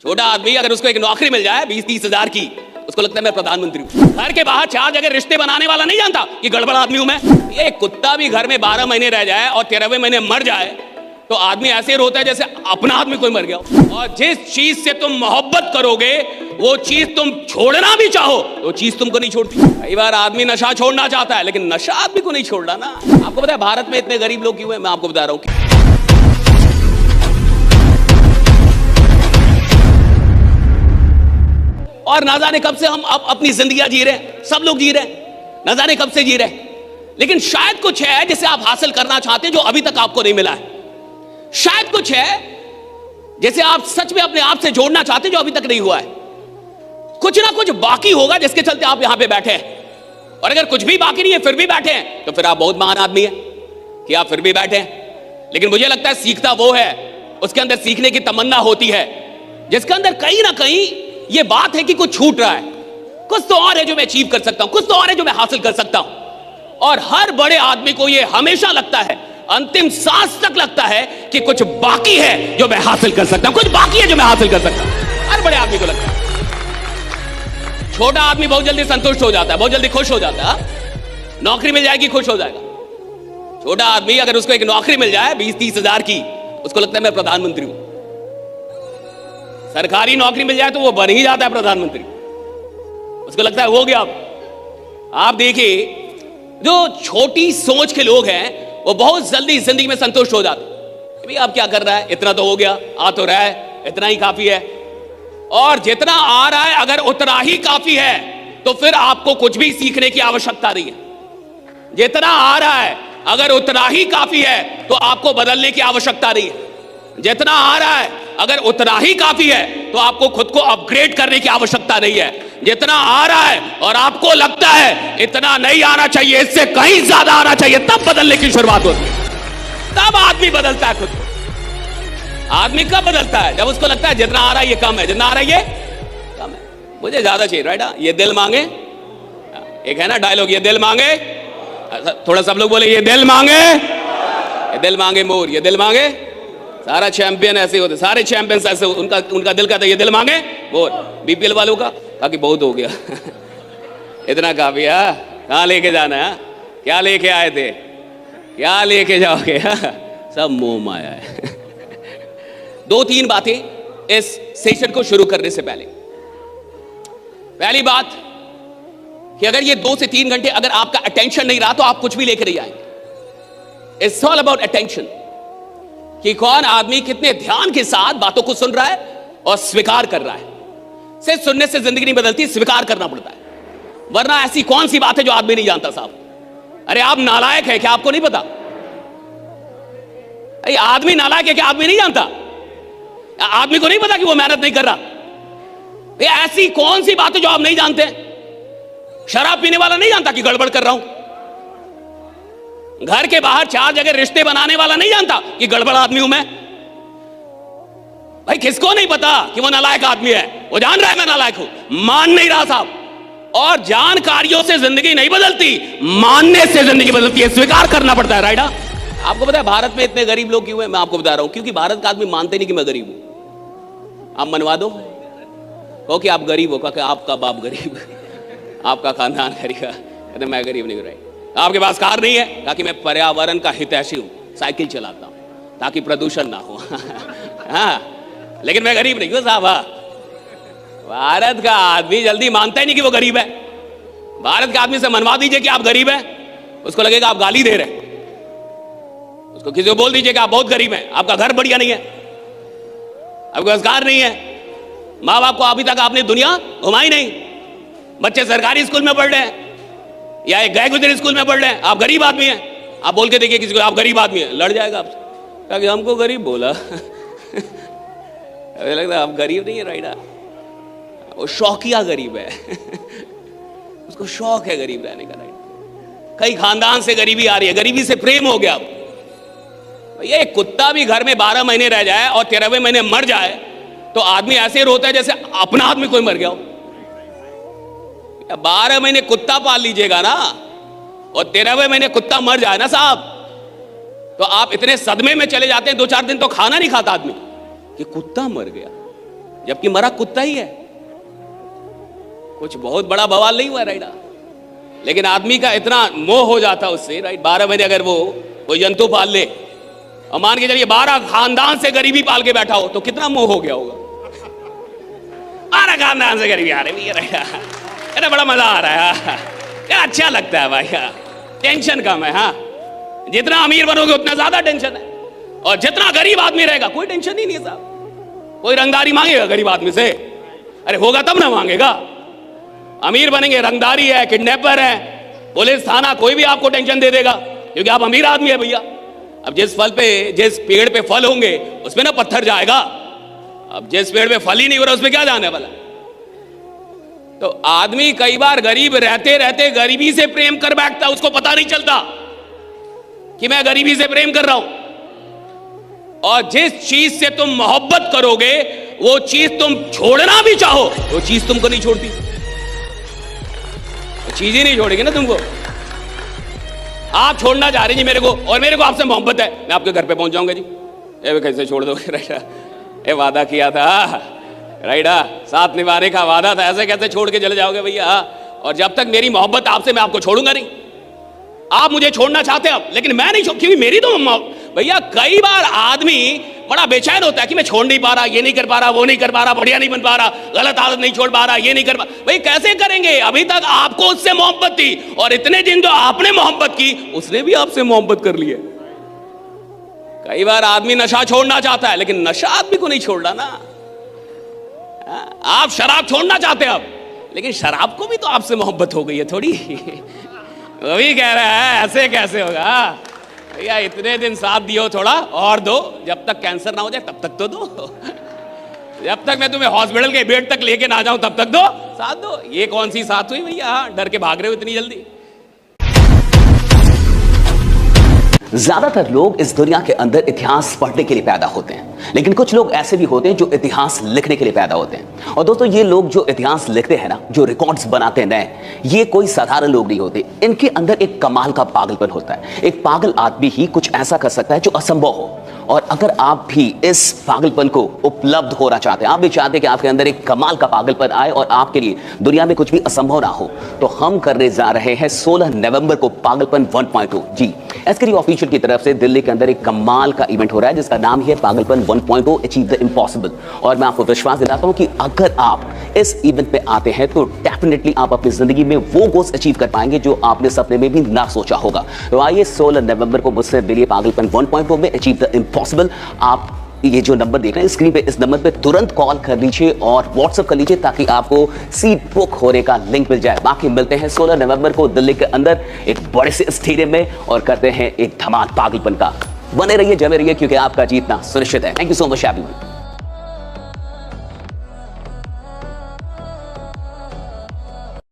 छोटा आदमी अगर उसको एक नौकरी मिल जाए 20-30 हजार की, उसको लगता है मैं प्रधानमंत्री हूँ। घर के बाहर 4 जगह रिश्ते बनाने वाला नहीं जानता कि गड़बड़ आदमी हूं मैं। ये कुत्ता भी घर में 12 महीने रह जाए और 13वें महीने मर जाए तो आदमी ऐसे रोता है जैसे अपना आदमी कोई मर गया। और जिस चीज से तुम मोहब्बत करोगे वो चीज तुम छोड़ना भी चाहो तो चीज तुमको नहीं छोड़ती। कई बार आदमी नशा छोड़ना चाहता है लेकिन नशा आदमी को नहीं छोड़ रहा ना। आपको पता है भारत में इतने गरीब लोग क्यों हैं? मैं आपको बता रहा हूँ। और ना जाने कब से हम अपनी जिंदगियां जी रहे हैं, सब लोग जी रहे हैं, ना जाने कब से जी रहे हैं। लेकिन शायद कुछ है जिसे आप हासिल करना चाहते हैं जो अभी तक आपको नहीं मिला है। शायद कुछ है जिसे आप सच में अपने आप से जोड़ना चाहते हैं जो अभी तक नहीं हुआ है। कुछ ना कुछ बाकी होगा जिसके चलते आप यहां पे बैठे हैं। और अगर कुछ भी बाकी नहीं है फिर भी बैठे हैं तो फिर आप बहुत महान आदमी हैं कि आप फिर भी बैठे हैं। लेकिन मुझे लगता है सीखता वो है, उसके अंदर सीखने की तमन्ना होती है, जिसके अंदर कहीं ना कहीं ये बात है कि कुछ छूट रहा है, कुछ तो और है जो मैं अचीव कर सकता हूं, कुछ तो और है जो मैं हासिल कर सकता हूं। और हर बड़े आदमी को ये हमेशा लगता है, अंतिम सांस तक लगता है कि कुछ बाकी है जो मैं हासिल कर सकता हूं, कुछ बाकी है जो मैं हासिल कर सकता हूं। हर बड़े आदमी को लगता है। छोटा आदमी बहुत जल्दी संतुष्ट हो जाता है, बहुत जल्दी खुश हो जाता है। नौकरी मिल जाएगी खुश हो जाएगा। छोटा आदमी अगर उसको एक नौकरी मिल जाए 20-30 हजार की, उसको लगता है मैं प्रधानमंत्री हूं। सरकारी नौकरी मिल जाए तो वो बन ही जाता है प्रधानमंत्री, उसको लगता है हो गया। आप देखिए जो छोटी सोच के लोग हैं वो बहुत जल्दी जिंदगी में संतुष्ट हो जाते हैं। भाई आप क्या कर रहा है, इतना तो हो गया, आ तो रहा है, इतना ही काफी है। और जितना आ रहा है अगर उतना ही काफी है तो फिर आपको कुछ भी सीखने की आवश्यकता नहीं है। जितना आ रहा है अगर उतना ही काफी है तो आपको बदलने की आवश्यकता नहीं है। जितना आ रहा है अगर उतना ही काफी है तो आपको खुद को अपग्रेड करने की आवश्यकता नहीं है। जितना आ रहा है और आपको लगता है इतना नहीं आना चाहिए, इससे कहीं ज्यादा आना चाहिए, तब बदलने की शुरुआत होती है। तब आदमी बदलता है खुद को। आदमी कब बदलता है? जब उसको लगता है जितना आ रहा है ये कम है, जितना आ रहा है ये कम है, मुझे ज्यादा चाहिए। राइट? ये दिल मांगे, एक है ना डायलॉग, ये दिल मांगे, थोड़ा सब लोग बोले ये दिल मांगे, ये दिल मांगे मोर, ये दिल मांगे। सारा चैंपियन ऐसे होते, सारे चैंपियंस ऐसे, उनका दिल कहता है ये दिल मांगे मोर। बीपीएल वालों का बाकी बहुत हो गया इतना काफी है। कहाँ लेके जाना है? क्या लेके आए थे, क्या लेके जाओगे? सब मोह माया है 2-3 बातें इस सेशन को शुरू करने से पहले। पहली बात कि अगर ये 2 से 3 घंटे अगर आपका अटेंशन नहीं रहा तो आप कुछ भी लेकर नहीं आएंगे। इट्स ऑल अबाउट अटेंशन, कि कौन आदमी कितने ध्यान के साथ बातों को सुन रहा है और स्वीकार कर रहा है। सिर्फ सुनने से जिंदगी नहीं बदलती, स्वीकार करना पड़ता है। वरना ऐसी कौन सी बात है जो आदमी नहीं जानता साहब? अरे आप नालायक है क्या, आपको नहीं पता? अरे आदमी नालायक है क्या, आदमी नहीं जानता? आदमी को नहीं पता कि वो मेहनत नहीं कर रहा? ऐसी कौन सी बात है जो आप नहीं जानते? शराब पीने वाला नहीं जानता कि गड़बड़ कर रहा हूं। घर के बाहर 4 जगह रिश्ते बनाने वाला नहीं जानता कि गड़बड़ आदमी हूं मैं। भाई किसको नहीं पता कि वो नालायक आदमी है? वो जान रहा है मैं नालायक हूं, मान नहीं रहा साहब। और जानकारियों से जिंदगी नहीं बदलती, मानने से जिंदगी बदलती है, स्वीकार करना पड़ता है। राइट? आपको पता है भारत में इतने गरीब लोग क्यों हैं? मैं आपको बता रहा हूं, क्योंकि भारत का आदमी मानते नहीं कि मैं गरीब हूं। आप मनवा दो, कहो कि आप गरीब हो, कहो आपका बाप गरीब, आपका खानदान गरीब, कहते मैं गरीब नहीं हूं। आपके पास कार नहीं है, कहा कि मैं पर्यावरण का हितैषी हूं, साइकिल चलाता हूं ताकि प्रदूषण ना हो हाँ, लेकिन मैं गरीब नहीं हूं साहब। भारत का आदमी जल्दी मानता ही नहीं कि वो गरीब है। भारत के आदमी से मनवा दीजिए कि आप गरीब हैं, उसको लगेगा आप गाली दे रहे हैं। उसको किसी को बोल दीजिए कि आप बहुत गरीब हैं, आपका घर बढ़िया नहीं है, आपके पास कार नहीं है, माँ बाप को अभी तक आपने दुनिया घुमाई नहीं, बच्चे सरकारी स्कूल में पढ़ रहे हैं या एक गए गुजरे स्कूल में पढ़ रहे हैं, आप गरीब आदमी हैं। आप बोल के देखिए किसी को आप गरीब आदमी हैं, लड़ जाएगा आपसे, क्या कि हमको गरीब बोला मुझे लगता है आप गरीब नहीं है। राइडा वो शौकिया गरीब है उसको शौक है गरीब रहने का। राइट? कई खानदान से गरीबी आ रही है, गरीबी से प्रेम हो गया। ये कुत्ता भी घर में 12 महीने रह जाए और 13वें महीने मर जाए तो आदमी ऐसे रोता है जैसे अपना आदमी कोई मर गया हो। 12 महीने कुत्ता पाल लीजिएगा ना और 13वें महीने कुत्ता मर जाए ना साहब, तो आप इतने सदमे में चले जाते हैं, 2-4 दिन तो खाना नहीं खाता आदमी कि कुत्ता मर गया। जबकि मरा कुत्ता ही है। कुछ बहुत बड़ा बवाल नहीं हुआ, राइट। लेकिन आदमी का इतना मोह हो जाता उससे, राइट। 12 महीने अगर वो कोई जंतु पाल ले और मान के चलिए 12 खानदान से गरीबी पाल के बैठा हो तो कितना मोह हो गया होगा। 12 खानदान से गरीबी आ रही है, बड़ा मजा आ रहा है यार, अच्छा लगता है भाई, टेंशन कम है। हाँ, जितना अमीर बनोगे उतना ज्यादा टेंशन है, और जितना गरीब आदमी रहेगा कोई टेंशन ही नहीं है साहब। कोई रंगदारी मांगेगा गरीब आदमी से? अरे होगा तब ना मांगेगा। अमीर बनेंगे, रंगदारी है, किडनैपर है, पुलिस थाना, कोई भी आपको टेंशन दे देगा क्योंकि आप अमीर आदमी है भैया। अब जिस पेड़ पे फल होंगे उसमें ना पत्थर जाएगा। अब जिस पेड़ पे फल ही नहीं हो रहा उसमें क्या जाने वाला। तो आदमी कई बार गरीब रहते रहते गरीबी से प्रेम कर बैठता, उसको पता नहीं चलता कि मैं गरीबी से प्रेम कर रहा हूं। और जिस चीज से तुम मोहब्बत करोगे वो चीज तुम छोड़ना भी चाहो वो चीज तुमको नहीं छोड़ती, चीज ही नहीं छोड़ेगी ना तुमको। आप छोड़ना चाह रहे जी मेरे को, और मेरे को आपसे मोहब्बत है, मैं आपके घर पे पहुंच जाऊंगा जी। ये कैसे छोड़ दोगे? राइट, ये वादा किया था, राइट, साथ निभाने का वादा था, ऐसे कैसे छोड़ के चले जाओगे भैया? और जब तक मेरी मोहब्बत आपसे, मैं आपको छोड़ूंगा नहीं। आप मुझे छोड़ना चाहते हैं लेकिन मैं नहीं छोड़, क्योंकि मेरी तो भैया कई बार आदमी बड़ा बेचैन होता है कि मैं छोड़ नहीं पा रहा, ये नहीं कर पा रहा, वो नहीं कर पा रहा, बढ़िया नहीं बन पा रहा, गलत आदत नहीं छोड़ पा रहा, ये नहीं कर पा। भाई कैसे करेंगे? अभी तक आपको उससे मोहब्बत थी, और इतने दिन जो आपने मोहब्बत की उसने भी आपसे मोहब्बत कर ली है। कई बार आदमी नशा छोड़ना चाहता है लेकिन नशा आदमी को नहीं छोड़ रहा ना। आप शराब छोड़ना चाहते हैं अब, लेकिन शराब को भी तो आपसे मोहब्बत हो गई है थोड़ी। वो भी कह रहा है ऐसे कैसे होगा भैया, इतने दिन साथ दियो, थोड़ा और दो, जब तक कैंसर ना हो जाए तब तक तो दो, जब तक मैं तुम्हें हॉस्पिटल के बेड तक लेके ना जाऊं तब तक दो, साथ दो। ये कौन सी साथ हुई भैया? डर के भाग रहे हो इतनी जल्दी। ज्यादातर लोग इस दुनिया के अंदर इतिहास पढ़ने के लिए पैदा होते हैं, लेकिन कुछ लोग ऐसे भी होते हैं जो इतिहास लिखने के लिए पैदा होते हैं। और दोस्तों, ये लोग जो इतिहास लिखते हैं ना, जो रिकॉर्ड्स बनाते हैं नए, ये कोई साधारण लोग नहीं होते। इनके अंदर एक कमाल का पागलपन होता है। एक पागल आदमी ही कुछ ऐसा कर सकता है जो असंभव हो। और अगर आप भी इस पागलपन को उपलब्ध होना चाहते हैं, आप भी चाहते हैं कि आपके अंदर एक कमाल का पागलपन आए और आपके लिए दुनिया में कुछ भी असंभव ना हो, तो हम करने जा रहे हैं 16 नवंबर को पागलपन 1.0। जी, एसकेडी ऑफिशियल की तरफ से दिल्ली के अंदर एक कमाल का इवेंट हो रहा है जिसका नाम है पागलपन 1.0 अचीव द इम्पॉसिबल। और मैं आपको विश्वास दिलाता हूं कि अगर आप इस इवेंट पे आते हैं तो डेफिनेटली आप अपनी जिंदगी में वो गोल्स अचीव कर पाएंगे जो आपने सपने में भी ना सोचा होगा। तो आइए 16 नवंबर को मुझसे मिलिए पागलपन 1.0 में अचीव द इम्पॉसिबल। आप ये जो नंबर देख रहे हैं स्क्रीन पे, इस नंबर पे तुरंत कॉल कर लीजिए और व्हाट्सएप कर लीजिए ताकि आपको सीट बुक होने का लिंक मिल जाए। बाकी मिलते हैं 16 नवंबर को दिल्ली के अंदर एक बड़े से स्टेडियम में और करते हैं एक धमाल पागलपन का। बने रहिए, जमे रहिए, क्योंकि आपका जीतना सुनिश्चित है। Thank you so much everyone.